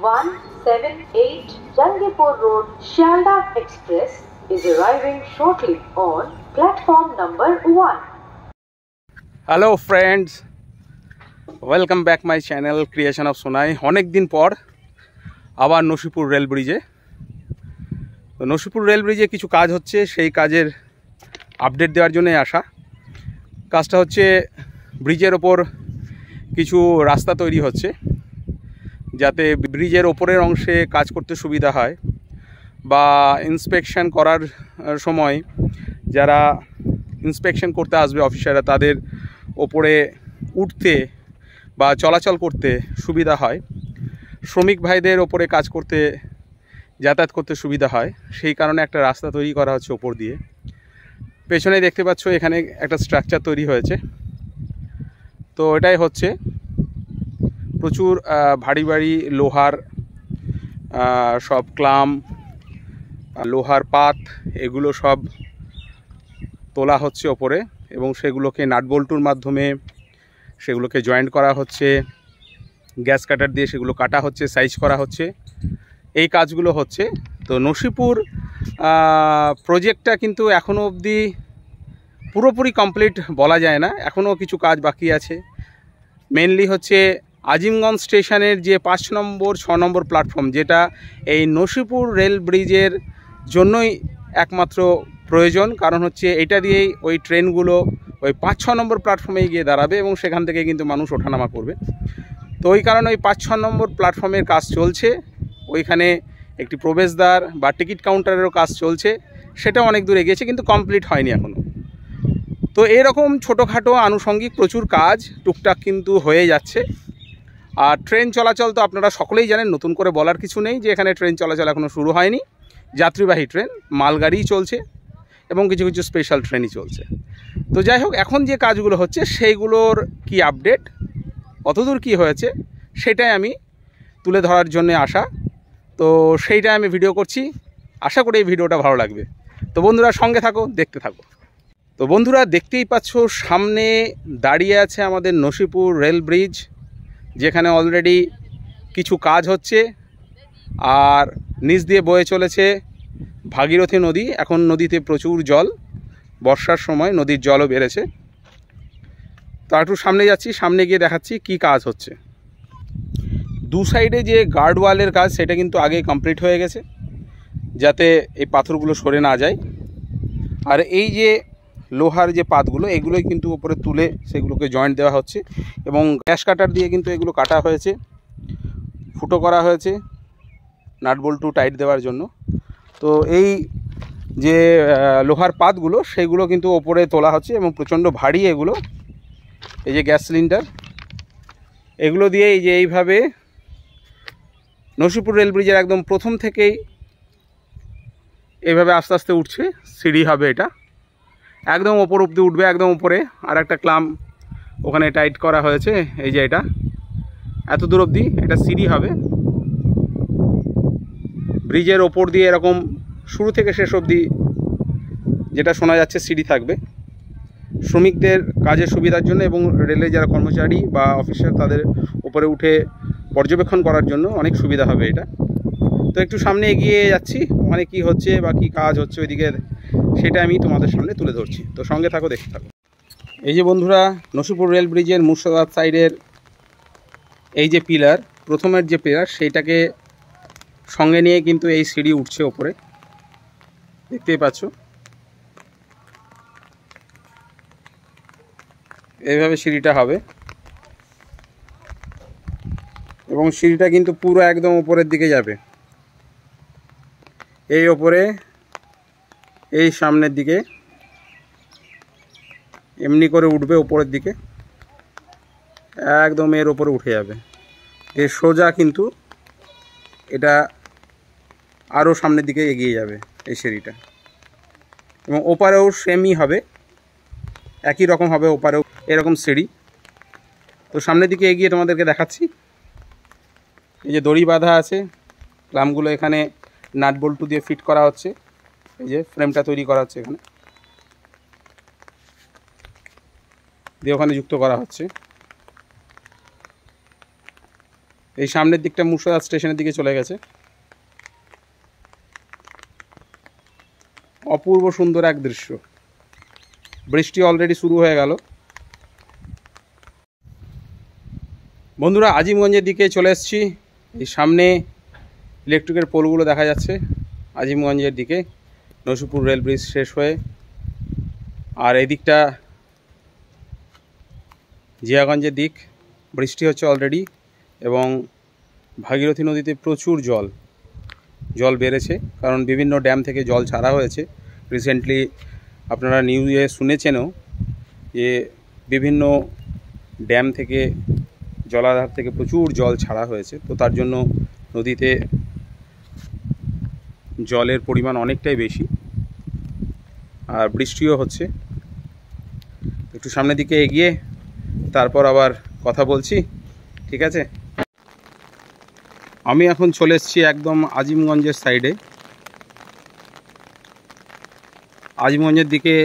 178 Jangipur Road, Shialdah Express is arriving shortly on platform number 1. Hello friends, welcome back my channel Creation of Sonai. অনেক দিন পর আবার Nasipur rail ব্রিজে। তো Nasipur rail ব্রিজে কিছু কাজ হচ্ছে, সেই কাজের আপডেট দেওয়ার জন্যই আসা। কাজটা হচ্ছে ব্রিজের ওপর কিছু রাস্তা তৈরি হচ্ছে, যাতে ব্রিজের ওপরের অংশে কাজ করতে সুবিধা হয়, বা ইন্সপেকশন করার সময় যারা ইন্সপেকশন করতে আসবে অফিসাররা, তাদের ওপরে উঠতে বা চলাচল করতে সুবিধা হয়, শ্রমিক ভাইদের ওপরে কাজ করতে যাতায়াত করতে সুবিধা হয়। সেই কারণে একটা রাস্তা তৈরি করা হচ্ছে ওপর দিয়ে। পেছনে দেখতে পাচ্ছ এখানে একটা স্ট্রাকচার তৈরি হয়েছে। তো এটাই হচ্ছে, প্রচুর ভারী ভারী লোহার সব ক্লাম, লোহার পাত, এগুলো সব তোলা হচ্ছে ওপরে, এবং সেগুলোকে নাটবল্টুর মাধ্যমে সেগুলোকে জয়েন্ট করা হচ্ছে, গ্যাস কাটার দিয়ে সেগুলো কাটা হচ্ছে, সাইজ করা হচ্ছে, এই কাজগুলো হচ্ছে। তো নসিপুর প্রজেক্টটা কিন্তু এখনও অবধি পুরোপুরি কমপ্লিট বলা যায় না, এখনও কিছু কাজ বাকি আছে। মেনলি হচ্ছে আজিমগঞ্জ স্টেশনের যে 5 নম্বর 6 নম্বর প্ল্যাটফর্ম, যেটা এই নসিপুর রেল ব্রিজের জন্যই একমাত্র প্রয়োজন, কারণ হচ্ছে এটা দিয়েই ওই ট্রেনগুলো ওই 5-6 নম্বর প্ল্যাটফর্মেই গিয়ে দাঁড়াবে, এবং সেখান থেকে কিন্তু মানুষ ওঠানামা করবে। তো ওই কারণে ওই 5-6 নম্বর প্ল্যাটফর্মের কাজ চলছে। ওইখানে একটি প্রবেশদ্বার বা টিকিট কাউন্টারেরও কাজ চলছে, সেটা অনেক দূর এগিয়েছে, কিন্তু কমপ্লিট হয়নি এখনও। তো এরকম ছোটোখাটো আনুষঙ্গিক প্রচুর কাজ টুকটাক কিন্তু হয়ে যাচ্ছে। আর ট্রেন চলাচল তো আপনারা সকলেই জানেন, নতুন করে বলার কিছু নেই যে এখানে ট্রেন চলাচল এখনও শুরু হয়নি। যাত্রীবাহী ট্রেন, মালগাড়িই চলছে, এবং কিছু কিছু স্পেশাল ট্রেনই চলছে। তো যাই হোক, এখন যে কাজগুলো হচ্ছে সেইগুলোর কি আপডেট, কতদূর কি হয়েছে, সেটাই আমি তুলে ধরার জন্য আসা। তো সেইটাই আমি ভিডিও করছি, আশা করি এই ভিডিওটা ভালো লাগবে। তো বন্ধুরা সঙ্গে থাকো, দেখতে থাকো। তো বন্ধুরা দেখতেই পাচ্ছ, সামনে দাঁড়িয়ে আছে আমাদের নসিপুর রেল ব্রিজ, যেখানে অলরেডি কিছু কাজ হচ্ছে। আর নিচ দিয়ে বয়ে চলেছে ভাগীরথী নদী। এখন নদীতে প্রচুর জল, বর্ষার সময় নদীর জলও বেড়েছে। তো একটু সামনে যাচ্ছি, সামনে গিয়ে দেখাচ্ছি কি কাজ হচ্ছে। দু সাইডে যে গার্ডওয়ালের কাজ, সেটা কিন্তু আগে কমপ্লিট হয়ে গেছে, যাতে এই পাথরগুলো সরে না যায়। আর এই যে লোহার যে পাতগুলো, এগুলোই কিন্তু উপরে তুলে সেগুলোকে জয়েন্ট দেওয়া হচ্ছে, এবং গ্যাস কাটার দিয়ে কিন্তু এগুলো কাটা হয়েছে, ফুটো করা হয়েছে নাটবল্টু টাইট দেওয়ার জন্য। তো এই যে লোহার পাতগুলো, সেগুলো কিন্তু ওপরে তোলা হচ্ছে, এবং প্রচণ্ড ভারী এগুলো। এই যে গ্যাস সিলিন্ডার, এগুলো দিয়ে এই যে এইভাবে নসিপুর রেল ব্রিজের একদম প্রথম থেকেই এইভাবে আস্তে আস্তে উঠছে। সিঁড়ি হবে, এটা একদম ওপর অব্দি উঠবে, একদম উপরে। আর একটা ক্লাম ওখানে টাইট করা হয়েছে, এই যে এটা এত দূর অবধি এটা সিঁড়ি হবে। ব্রিজের ওপর দিয়ে এরকম শুরু থেকে শেষ অবধি যেটা শোনা যাচ্ছে সিঁড়ি থাকবে, শ্রমিকদের কাজের সুবিধার জন্য, এবং রেলে যারা কর্মচারী বা অফিসার, তাদের উপরে উঠে পর্যবেক্ষণ করার জন্য অনেক সুবিধা হবে এটা। তো একটু সামনে এগিয়ে যাচ্ছি, ওখানে কি হচ্ছে বা কি কাজ হচ্ছে ওইদিকে, সেটা আমি তোমাদের সামনে তুলে ধরছি। তো সঙ্গে থাকো, দেখতে থাকো। এই যে বন্ধুরা, নসিপুর রেল ব্রিজের মুর্শিদাবাদ সাইডের এই যে পিলার, প্রথমের যে পিলার, সেইটাকে সঙ্গে নিয়ে কিন্তু এই সিঁড়ি উঠছে ওপরে, দেখতেই পাচ্ছ। এইভাবে সিঁড়িটা হবে, এবং সিঁড়িটা কিন্তু পুরো একদম উপরের দিকে যাবে, এই ওপরে, এই সামনের দিকে এমনি করে উঠবে উপরের দিকে, একদম এর ওপরে উঠে যাবে। এর সোজা কিন্তু এটা আরও সামনের দিকে এগিয়ে যাবে এই সিঁড়িটা, এবং ওপারেও সেমই হবে, একই রকম হবে ওপারেও এরকম সিঁড়ি। তো সামনের দিকে এগিয়ে তোমাদেরকে দেখাচ্ছি। এই যে দড়ি বাঁধা আছে, ক্লামগুলো এখানে নাট বল্টু দিয়ে ফিট করা হচ্ছে, এই যে ফ্রেমটা তৈরি করা হচ্ছে এখানে দিয়ে ওখানে যুক্ত করা হচ্ছে। এই সামনের দিকটা মুর্শিদাবাদ স্টেশনের দিকে চলে গেছে। অপূর্ব সুন্দর এক দৃশ্য। বৃষ্টি অলরেডি শুরু হয়ে গেল। বন্ধুরা আজিমগঞ্জের দিকে চলে এসেছি। এই সামনে ইলেকট্রিকের পোলগুলো দেখা যাচ্ছে আজিমগঞ্জের দিকে, নসিপুর রেল ব্রিজ শেষ হয়ে। আর এই দিকটা জিয়াগঞ্জের দিক। বৃষ্টি হচ্ছে অলরেডি এবং ভাগীরথী নদীতে প্রচুর জল বেড়েছে, কারণ বিভিন্ন ড্যাম থেকে জল ছাড়া হয়েছে। রিসেন্টলি আপনারা নিউজে শুনেছেনও যে বিভিন্ন ড্যাম থেকে, জলাধার থেকে প্রচুর জল ছাড়া হয়েছে। তো তার জন্য নদীতে জলের পরিমাণ অনেকটাই বেশি, আর বৃষ্টিও হচ্ছে। একটু সামনের দিকে এগিয়ে তারপর আবার কথা বলছি, ঠিক আছে? আমি এখন চলে এসেছি একদম আজিমগঞ্জের সাইডে। আজিমগঞ্জের দিকে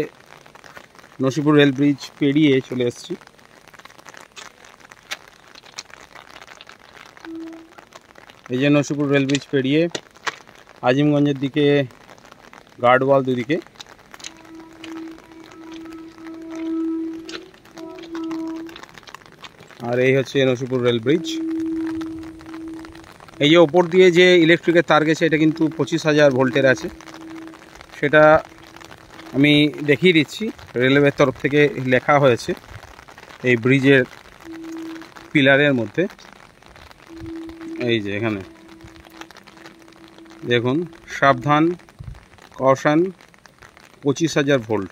নসিপুর রেল ব্রিজ পেরিয়ে চলে এসেছি। এই যে নসিপুর রেল ব্রিজ পেরিয়ে আজিমগঞ্জের দিকে গার্ডওয়াল দুদিকে। আর এই হচ্ছে নসিপুর রেল ব্রিজ। এই যে ওপর দিয়ে যে ইলেকট্রিকের তার গেছে, এটা কিন্তু 25,000 ভোল্টের আছে। সেটা আমি দেখিয়ে দিচ্ছি, রেলওয়ের তরফ থেকে লেখা হয়েছে এই ব্রিজের পিলারের মধ্যে। এই যে এখানে দেখুন, সাবধান, কশন, 25,000 ভোল্ট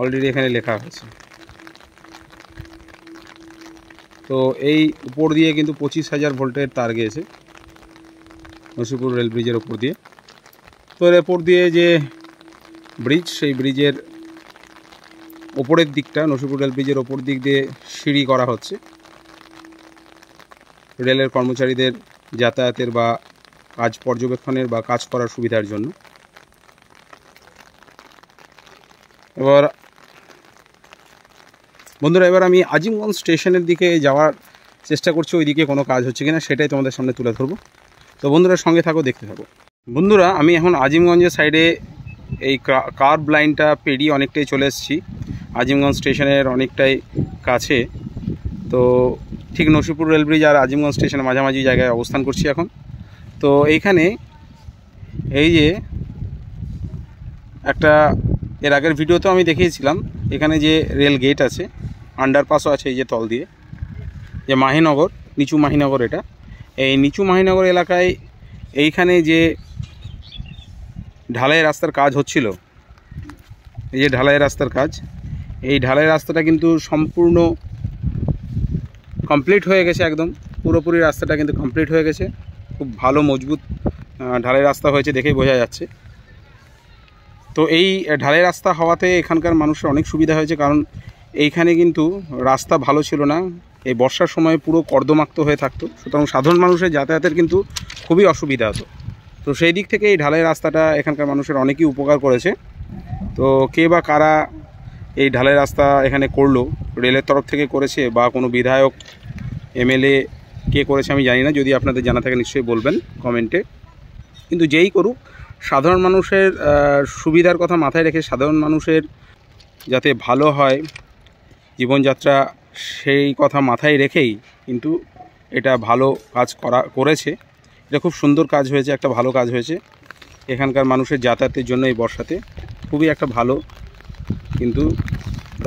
অলরেডি এখানে লেখা হয়েছে। তো এই উপর দিয়ে কিন্তু 25,000 ভোল্টের তার গিয়েছে নসিপুর রেল ব্রিজের ওপর দিয়ে। তো এর ওপর দিয়ে যে ব্রিজ, সেই ব্রিজের ওপরের দিকটা, নসিপুর রেল ব্রিজের ওপর দিক দিয়ে সিঁড়ি করা হচ্ছে রেলের কর্মচারীদের যাতায়াতের বা কাজ পর্যবেক্ষণের বা কাজ করার সুবিধার জন্য। এবার বন্ধুরা, এবার আমি আজিমগঞ্জ স্টেশনের দিকে যাওয়ার চেষ্টা করছি, ওইদিকে কোনো কাজ হচ্ছে কিনা সেটাই তোমাদের সামনে তুলে ধরবো। তো বন্ধুরা সঙ্গে থাকো, দেখতে থাকো। বন্ধুরা আমি এখন আজিমগঞ্জের সাইডে এই কার্ভ লাইনটা পেরিয়ে অনেকটাই চলে এসেছি, আজিমগঞ্জ স্টেশনের অনেকটাই কাছে। তো ঠিক নসিপুর রেল ব্রিজ আর আজিমগঞ্জ স্টেশনের মাঝামাঝি জায়গায় অবস্থান করছি এখন। তো এইখানে এই যে একটা, এর আগের ভিডিওতেও আমি দেখিয়েছিলাম, এখানে যে রেল গেট আছে, আন্ডারপাসও আছে এই যে তল দিয়ে, যে মাহিনগর, নিচু মাহিনগর। এটা এই নিচু মাহিনগর এলাকায় এইখানে যে ঢালাই রাস্তার কাজ হচ্ছিল, এই যে ঢালাই রাস্তার কাজ, এই ঢালাই রাস্তাটা কিন্তু সম্পূর্ণ কমপ্লিট হয়ে গেছে। একদম পুরোপুরি রাস্তাটা কিন্তু কমপ্লিট হয়ে গেছে। খুব ভালো মজবুত ঢালাই রাস্তা হয়েছে, দেখেই বোঝা যাচ্ছে। তো এই ঢালাই রাস্তা হওয়াতে এখানকার মানুষের অনেক সুবিধা হয়েছে, কারণ এইখানে কিন্তু রাস্তা ভালো ছিল না, এই বর্ষার সময় পুরো কর্দমাক্ত হয়ে থাকতো। সুতরাং সাধারণ মানুষের যাতায়াতের কিন্তু খুবই অসুবিধা হতো। তো সেই দিক থেকে এই ঢালাই রাস্তাটা এখানকার মানুষের অনেকই উপকার করেছে। তো কে বা কারা এই ঢালাই রাস্তা এখানে করলো, রেলের তরফ থেকে করেছে বা কোনো বিধায়ক, এমএলএ কে করেছে আমি জানি না, যদি আপনাদের জানা থাকে নিশ্চয়ই বলবেন কমেন্টে। কিন্তু যেই করুক, সাধারণ মানুষের সুবিধার কথা মাথায় রেখে, সাধারণ মানুষের যাতে ভালো হয় জীবনযাত্রা, সেই কথা মাথায় রেখেই কিন্তু এটা ভালো কাজ করেছে। এটা খুব সুন্দর কাজ হয়েছে, একটা ভালো কাজ হয়েছে এখানকার মানুষের যাতায়াতের জন্য। এই বর্ষাতে খুবই একটা ভালো কিন্তু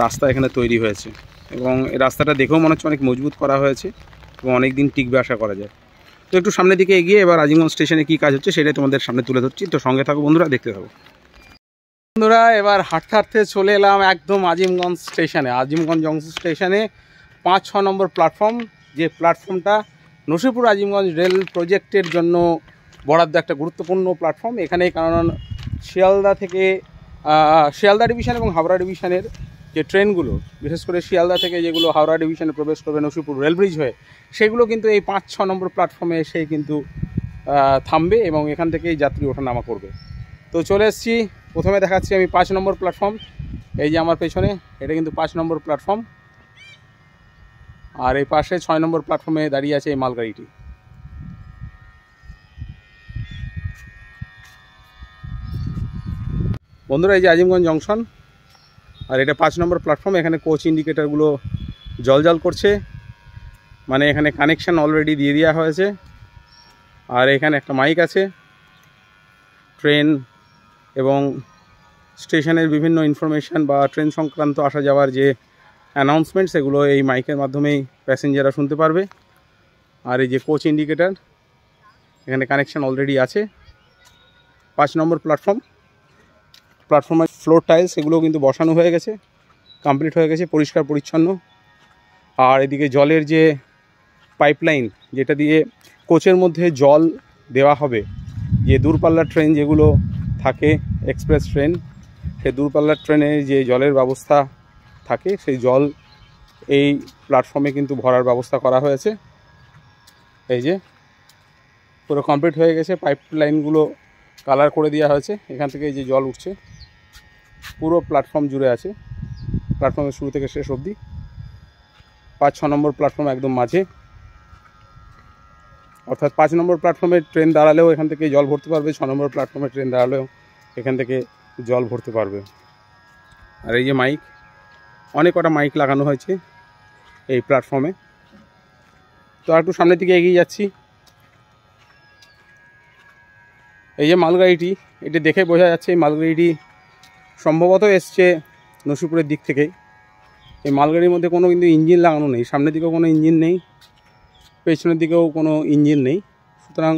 রাস্তা এখানে তৈরি হয়েছে, এবং এই রাস্তাটা দেখেও মনে হচ্ছে অনেক মজবুত করা হয়েছে এবং অনেক দিন টিকবে আশা করা যায়। তো একটু সামনের দিকে এগিয়ে এবার আজিমগঞ্জ স্টেশনে কী কাজ হচ্ছে সেটাই তোমাদের সামনে তুলে ধরছি। তো সঙ্গে থাকো বন্ধুরা, দেখতে থাকো। বন্ধুরা এবার হাঁটতে হাঁটতে চলে এলাম একদম আজিমগঞ্জ স্টেশনে। আজিমগঞ্জ জংশন স্টেশনে 5-6 নম্বর প্ল্যাটফর্ম, যে প্ল্যাটফর্মটা নসিপুর আজিমগঞ্জ রেল প্রজেক্টের জন্য বরাদ্দ একটা গুরুত্বপূর্ণ প্ল্যাটফর্ম। এখানে কারণ শিয়ালদা থেকে শিয়ালদা ডিভিশন এবং হাওড়া ডিভিশনের যে ট্রেনগুলো, বিশেষ করে শিয়ালদা থেকে যেগুলো হাওড়া ডিভিশনে প্রবেশ করবে নসিপুর রেল ব্রিজ হয়ে, সেগুলো কিন্তু এই 5-6 নম্বর প্ল্যাটফর্মে এসে কিন্তু থামবে এবং এখান থেকেই যাত্রী ওঠানামা করবে। তো চলে এসেছি, প্রথমে দেখাচ্ছি আমি 5 নম্বর প্ল্যাটফর্ম। এই যে আমার পেছনে, এটা কিন্তু 5 নম্বর প্ল্যাটফর্ম। আর এই পাশে 6 নম্বর প্ল্যাটফর্মে দাঁড়িয়ে আছে এই মালগাড়িটি। বন্ধুরা, এই যে আজিমগঞ্জ জংশন, আর এটা 5 নম্বর প্ল্যাটফর্ম। এখানে কোচ ইন্ডিকেটারগুলো জল করছে, মানে এখানে কানেকশান অলরেডি দিয়ে দেওয়া হয়েছে। আর এখানে একটা মাইক আছে, ট্রেন এবং স্টেশনের বিভিন্ন ইনফরমেশান বা ট্রেন সংক্রান্ত আসা যাওয়ার যে অ্যানাউন্সমেন্ট, সেগুলো এই মাইকের মাধ্যমেই প্যাসেঞ্জাররা শুনতে পারবে। আর এই যে কোচ ইন্ডিকেটার, এখানে কানেকশান অলরেডি আছে। 5 নম্বর প্ল্যাটফর্মের ফ্লোর টাইলস এগুলো কিন্তু বসানো হয়ে গেছে, কমপ্লিট হয়ে গেছে, পরিষ্কার পরিচ্ছন্ন। আর এদিকে জলের যে পাইপলাইন, যেটা দিয়ে কোচের মধ্যে জল দেওয়া হবে, যে দূরপাল্লার ট্রেন যেগুলো থাকে, এক্সপ্রেস ট্রেন, সেই দূরপাল্লার ট্রেনে যে জলের ব্যবস্থা থাকে, সেই জল এই প্ল্যাটফর্মে কিন্তু ভরার ব্যবস্থা করা হয়েছে। এই যে পুরো কমপ্লিট হয়ে গেছে, পাইপলাইনগুলো কালার করে দেওয়া হয়েছে। এখান থেকে এই যে জল উঠছে পুরো প্ল্যাটফর্ম জুড়ে আছে, প্ল্যাটফর্মের শুরু থেকে শেষ অবধি। 5-6 নম্বর প্ল্যাটফর্ম একদম মাঝে, অর্থাৎ 5 নম্বর প্ল্যাটফর্মে ট্রেন দাঁড়ালেও এখান থেকে জল ভরতে পারবে, 6 নম্বর প্ল্যাটফর্মে ট্রেন দাঁড়ালেও এখান থেকে জল ভরতে পারবে। আর এই যে মাইক, অনেক কটা মাইক লাগানো হয়েছে এই প্ল্যাটফর্মে। তো আর একটু সামনের দিকে এগিয়ে যাচ্ছি। এই যে মালগাড়িটি, এটি দেখে বোঝা যাচ্ছে এই মালগাড়িটি সম্ভবত এসছে নসিপুরের দিক থেকেই। এই মালগাড়ির মধ্যে কোনো কিন্তু ইঞ্জিন লাগানো নেই, সামনের দিকেও কোনো ইঞ্জিন নেই, পেছনের দিকেও কোনো ইঞ্জিন নেই। সুতরাং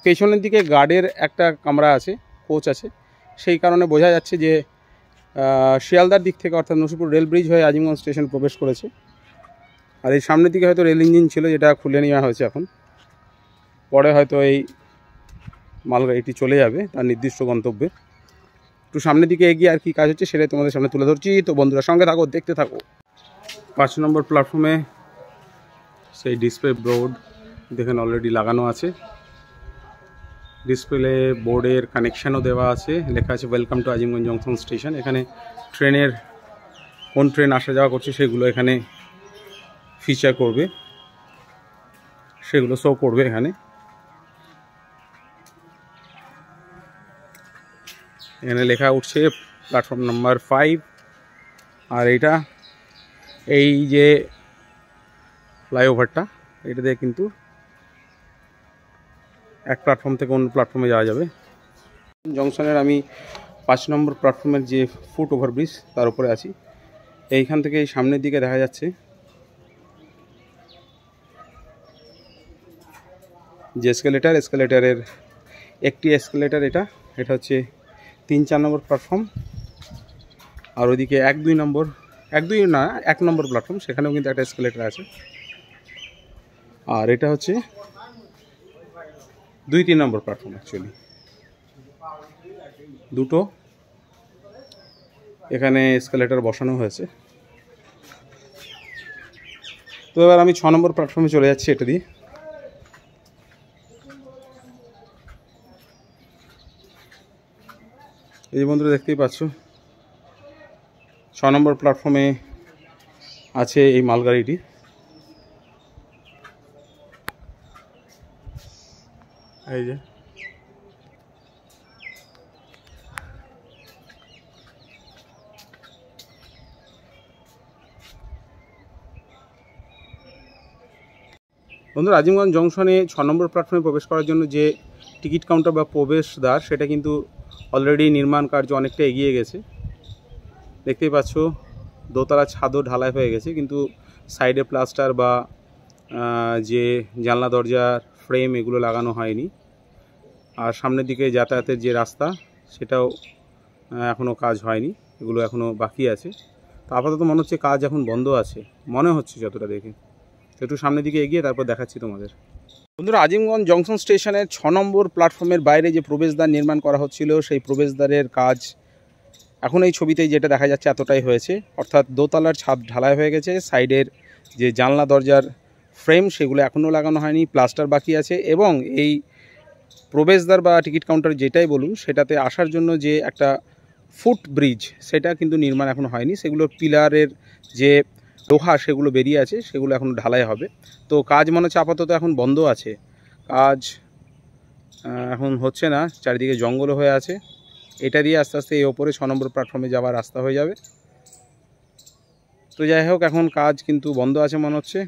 পেছনের দিকে গার্ডের একটা কামরা আছে, কোচ আছে, সেই কারণে বোঝা যাচ্ছে যে শিয়ালদার দিক থেকে, অর্থাৎ নসিপুর রেল ব্রিজ হয়ে আজিমগঞ্জ স্টেশন প্রবেশ করেছে। আর এই সামনের দিকে হয়তো রেল ইঞ্জিন ছিল, যেটা খুলে নেওয়া হয়েছে এখন। পরে হয়তো এই মালগাড়িটি চলে যাবে তার নির্দিষ্ট গন্তব্যে। একটু সামনের দিকে এগিয়ে আর কি কাজ হচ্ছে সেটাই তোমাদের সামনে তুলে ধরছি। তো বন্ধুরা, সঙ্গে থাকো, দেখতে থাকো। 5 নম্বর প্ল্যাটফর্মে সেই ডিসপ্লে বোর্ড দেখেন অলরেডি লাগানো আছে। ডিসপ্লে বোর্ডের কানেকশানও দেওয়া আছে, লেখা আছে welcome to Azimganj junction station. এখানে ট্রেনের কোন ট্রেন আসা যাওয়া করছে সেগুলো এখানে ফিচার করবে, সেগুলো শো করবে এখানে। এখানে লেখা উঠছে প্ল্যাটফর্ম নাম্বার 5। আর এইটা, এই যে ফ্লাইওভারটা, এটা দিয়ে কিন্তু এক প্ল্যাটফর্ম থেকে অন্য প্ল্যাটফর্মে যাওয়া যাবে। জংশনের আমি 5 নম্বর প্ল্যাটফর্মের যে ফুট ওভারব্রিজ তার উপরে আছি। এইখান থেকে এই সামনের দিকে দেখা যাচ্ছে যে এসকেলেটারের একটি এসকেলেটার, এটা হচ্ছে 3-4 নম্বর প্ল্যাটফর্ম। আর ওইদিকে 1-2 নম্বর প্ল্যাটফর্ম, সেখানেও কিন্তু একটা এসকেলেটার আছে। আর এটা হচ্ছে 2-3 নম্বর প্ল্যাটফর্ম। অ্যাকচুয়ালি দুটো এখানে এসকেলেটার বসানো হয়েছে। তো এবার আমি 6 নম্বর প্ল্যাটফর্মে চলে যাচ্ছি এটা দিয়ে। এই যে বন্ধুরা, দেখতেই পাচ্ছ 6 নম্বর প্ল্যাটফর্মে আছে এই মালগাড়িটি। এই যে বন্ধুরা, আজিমগঞ্জ জংশনে 6 নম্বর প্ল্যাটফর্মে প্রবেশ করার জন্য যে টিকিট কাউন্টার বা প্রবেশদ্বার, সেটা কিন্তু অলরেডি নির্মাণ কার্য অনেকটা এগিয়ে গেছে। দেখতেই পাচ্ছ দোতলা ছাদও ঢালাই হয়ে গেছে, কিন্তু সাইডে প্লাস্টার বা যে জানলা দরজার ফ্রেম এগুলো লাগানো হয়নি। আর সামনের দিকে যাতায়াতের যে রাস্তা, সেটাও এখনও কাজ হয়নি, এগুলো এখনও বাকি আছে। তো আপাতত মনে হচ্ছে কাজ এখন বন্ধ আছে, মনে হচ্ছে যতটা দেখে। তো একটু সামনের দিকে এগিয়ে তারপর দেখাচ্ছি তোমাদের। বন্ধুরা, আজিমগঞ্জ জংশন স্টেশনের 6 নম্বর প্ল্যাটফর্মের বাইরে যে প্রবেশদ্বার নির্মাণ করা হচ্ছিল, সেই প্রবেশদ্বারের কাজ এখন এই ছবিতেই যেটা দেখা যাচ্ছে এতটাই হয়েছে। অর্থাৎ দোতলার ছাদ ঢালাই হয়ে গেছে, সাইডের যে জানলা দরজার ফ্রেম সেগুলো এখনও লাগানো হয়নি, প্লাস্টার বাকি আছে। এবং এই প্রবেশদ্বার বা টিকিট কাউন্টার যেটাই বলুন, সেটাতে আসার জন্য যে একটা ফুট ব্রিজ, সেটা কিন্তু নির্মাণ এখনও হয়নি। সেগুলোর পিলারের যে লোহা সেগুলো বেরিয়ে আছে, সেগুলো এখন ঢালাই হবে। তো কাজ মনে হচ্ছে আপাতত এখন বন্ধ আছে, কাজ এখন হচ্ছে না, চারিদিকে জঙ্গল হয়ে আছে। এটা দিয়ে আস্তে আস্তে এই ওপরে 6 নম্বর প্ল্যাটফর্মে যাওয়ার রাস্তা হয়ে যাবে। তো যাই হোক, এখন কাজ কিন্তু বন্ধ আছে মনে হচ্ছে।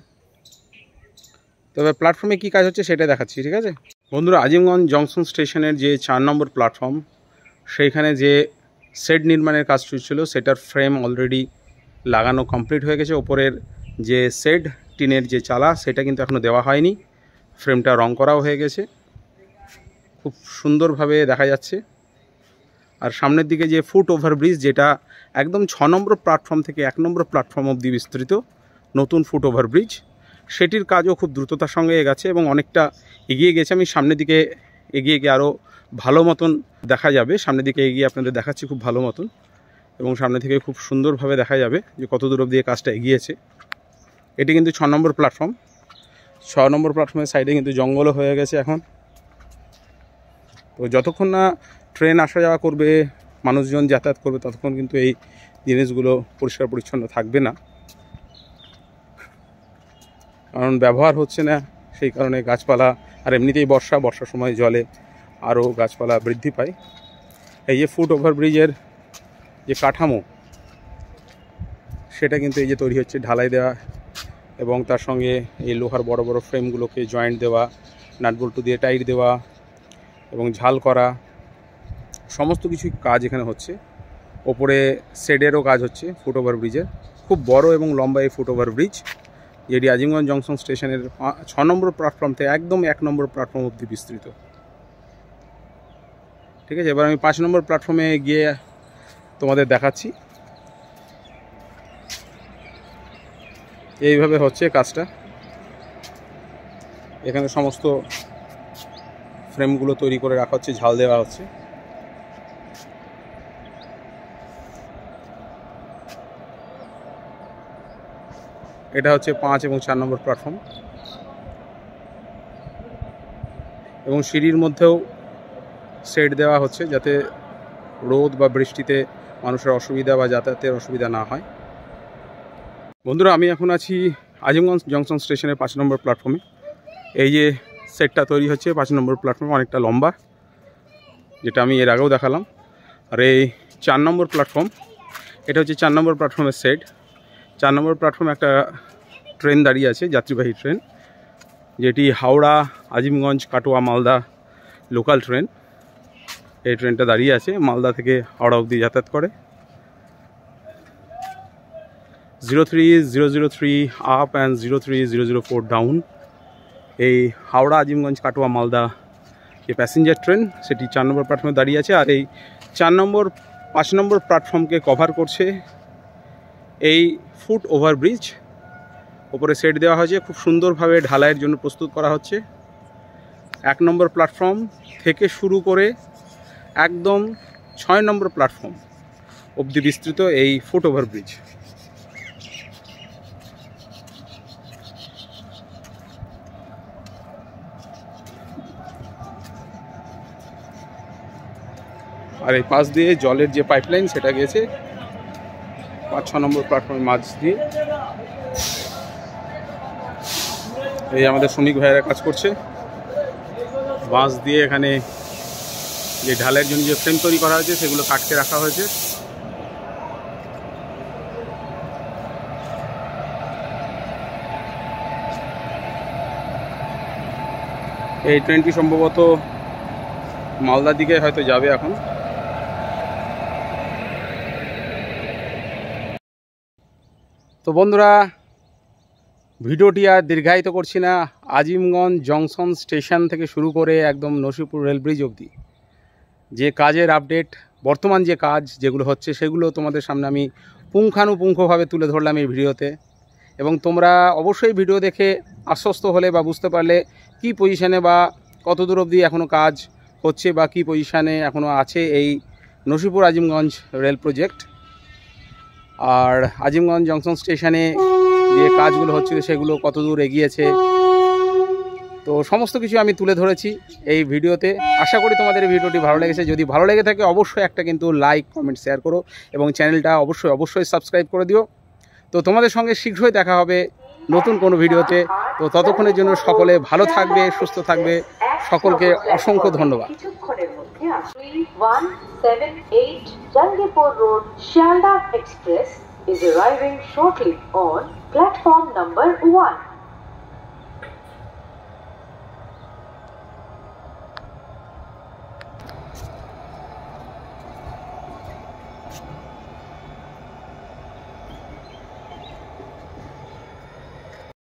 তবে প্ল্যাটফর্মে কী কাজ হচ্ছে সেটা দেখাচ্ছি, ঠিক আছে বন্ধুরা। আজিমগঞ্জ জংশন স্টেশনের যে 4 নম্বর প্ল্যাটফর্ম, সেইখানে যে শেড নির্মাণের কাজ চলছিল সেটার ফ্রেম অলরেডি লাগানো কমপ্লিট হয়ে গেছে। ওপরের যে শেড টিনের যে চালা সেটা কিন্তু এখনও দেওয়া হয়নি, ফ্রেমটা রং করাও হয়ে গেছে, খুব সুন্দরভাবে দেখা যাচ্ছে। আর সামনের দিকে যে ফুট ওভারব্রিজ, যেটা একদম 6 নম্বর প্ল্যাটফর্ম থেকে 1 নম্বর প্ল্যাটফর্ম অবধি বিস্তৃত নতুন ফুট ওভারব্রিজ, সেটির কাজও খুব দ্রুততার সঙ্গে এগোচ্ছে এবং অনেকটা এগিয়ে গেছে। আমি সামনের দিকে এগিয়ে গিয়ে আরও ভালো মতন দেখা যাবে, সামনের দিকে এগিয়ে আপনাদের দেখাচ্ছি খুব ভালো মতন, এবং সামনে থেকে খুব সুন্দরভাবে দেখা যাবে যে কত দূর অবধি কাজটা এগিয়েছে। এটি কিন্তু 6 নম্বর প্ল্যাটফর্ম। 6 নম্বর প্ল্যাটফর্মের সাইডে কিন্তু জঙ্গলও হয়ে গেছে এখন। তো যতক্ষণ না ট্রেন আসা যাওয়া করবে, মানুষজন যাতায়াত করবে, ততক্ষণ কিন্তু এই জিনিসগুলো পরিষ্কার পরিচ্ছন্ন থাকবে না, কারণ ব্যবহার হচ্ছে না। সেই কারণে গাছপালা, আর এমনিতেই বর্ষার সময় জলে আরও গাছপালা বৃদ্ধি পায়। এই যে ফুট ওভারব্রিজের যে কাঠামো, সেটা কিন্তু এই যে তৈরি হচ্ছে, ঢালাই দেওয়া এবং তার সঙ্গে এই লোহার বড় বড় ফ্রেমগুলোকে জয়েন্ট দেওয়া, নাটবল্টু দিয়ে টাইট দেওয়া এবং ঝাল করা, সমস্ত কিছু কাজ এখানে হচ্ছে। ওপরে শেডেরও কাজ হচ্ছে ফুট ওভারব্রিজের। খুব বড় এবং লম্বা এই ফুট ওভারব্রিজ, যেটি আজিমগঞ্জ জংশন স্টেশনের 6 নম্বর প্ল্যাটফর্ম থেকে একদম 1 নম্বর প্ল্যাটফর্ম অবধি বিস্তৃত। ঠিক আছে, এবার আমি 5 নম্বর প্ল্যাটফর্মে গিয়ে তোমাদের দেখাচ্ছি। এইভাবে হচ্ছে কাজটা। এখানে সমস্ত ফ্রেমগুলো তৈরি করে রাখা হচ্ছে, ঝাল দেওয়া হচ্ছে। এটা হচ্ছে 5 এবং 4 নম্বর প্ল্যাটফর্ম, এবং সিঁড়ির মধ্যেও শেড দেওয়া হচ্ছে যাতে রোদ বা বৃষ্টিতে মানুষের অসুবিধা বা যাতায়াতের অসুবিধা না হয়। বন্ধুরা, আমি এখন আছি আজিমগঞ্জ জংশন স্টেশনের 5 নম্বর প্ল্যাটফর্মে। এই যে শেডটা তৈরি হচ্ছে 5 নম্বর প্ল্যাটফর্মে, অনেকটা লম্বা, যেটা আমি এর আগেও দেখালাম। আর এই 4 নম্বর প্ল্যাটফর্ম, এটা হচ্ছে 4 নম্বর প্ল্যাটফর্মের শেড। 4 নম্বর প্ল্যাটফর্মে একটা ট্রেন দাঁড়িয়ে আছে, যাত্রীবাহী ট্রেন, যেটি হাওড়া, আজিমগঞ্জ, কাটোয়া, মালদা লোকাল ট্রেন। এই ট্রেনটা দাঁড়িয়ে আছে, মালদা থেকে হাওড়া অবধি যাতায়াত করে। 03003 আপ অ্যান্ড 03004 ডাউন। এই হাওড়া, আজিমগঞ্জ, কাটোয়া, মালদা যে প্যাসেঞ্জার ট্রেন, সেটি 4 নম্বর প্ল্যাটফর্মে দাঁড়িয়ে আছে। আর এই 4 নম্বর 5 নম্বর প্ল্যাটফর্মকে কভার করছে এই ফুট ওভারব্রিজ। ওপরে সেট দেওয়া হয়েছে, খুব সুন্দরভাবে ঢালাইয়ের জন্য প্রস্তুত করা হচ্ছে। 1 নম্বর প্ল্যাটফর্ম থেকে শুরু করে একদম 6 নম্বর প্ল্যাটফর্ম অবধি বিস্তৃত এই ফুট ওভারব্রিজ। আর এই পাশ দিয়ে জলের যে পাইপলাইন, সেটা গেছে 5-6 নম্বর প্ল্যাটফর্মের মাঝ দিয়ে। এই আমাদের শ্রমিক ভাইয়েরা কাজ করছে, বাঁশ দিয়ে এখানে যে ঢালের জন্য যে ফ্রেম তৈরি করা হয়েছে সেগুলো কাটকে রাখা হয়েছে। এই ট্রেনটি সম্ভবত মালদার দিকে হয়তো যাবে এখন। তো বন্ধুরা, ভিডিওটি আর দীর্ঘায়িত করছি না। আজিমগঞ্জ জংশন স্টেশন থেকে শুরু করে একদম নসিপুর রেল ব্রিজ অবধি যে কাজের আপডেট, বর্তমান যে কাজ যেগুলো হচ্ছে, সেগুলো তোমাদের সামনে আমি পুঙ্খানুপুঙ্খভাবে তুলে ধরলাম এই ভিডিওতে। এবং তোমরা অবশ্যই ভিডিও দেখে আশ্বস্ত হলে বা বুঝতে পারলে কি পজিশানে বা কত দূর অবধি এখনও কাজ হচ্ছে বা কি পজিশানে এখনও আছে এই নসিপুর আজিমগঞ্জ রেল প্রজেক্ট। আর আজিমগঞ্জ জংশন স্টেশনে যে কাজগুলো হচ্ছিল সেগুলো কত দূর এগিয়েছে, তো সমস্ত কিছু আমি তুলে ধরেছি এই ভিডিওতে। আশা করি তোমাদের এই ভিডিওটি ভালো লেগেছে। যদি ভালো লেগে থাকে অবশ্যই একটা কিন্তু লাইক, কমেন্ট, শেয়ার করো এবং চ্যানেলটা অবশ্যই সাবস্ক্রাইব করে দিও। তো তোমাদের সঙ্গে শীঘ্রই দেখা হবে নতুন কোনো ভিডিওতে। তো ততক্ষণের জন্য সকলে ভালো থাকবে, সুস্থ থাকবে। সকলকে অসংখ্য ধন্যবাদ। কিছুক্ষণের মধ্যে 3178 Jangipur Road Shialdah Express is arriving shortly on platform number 1.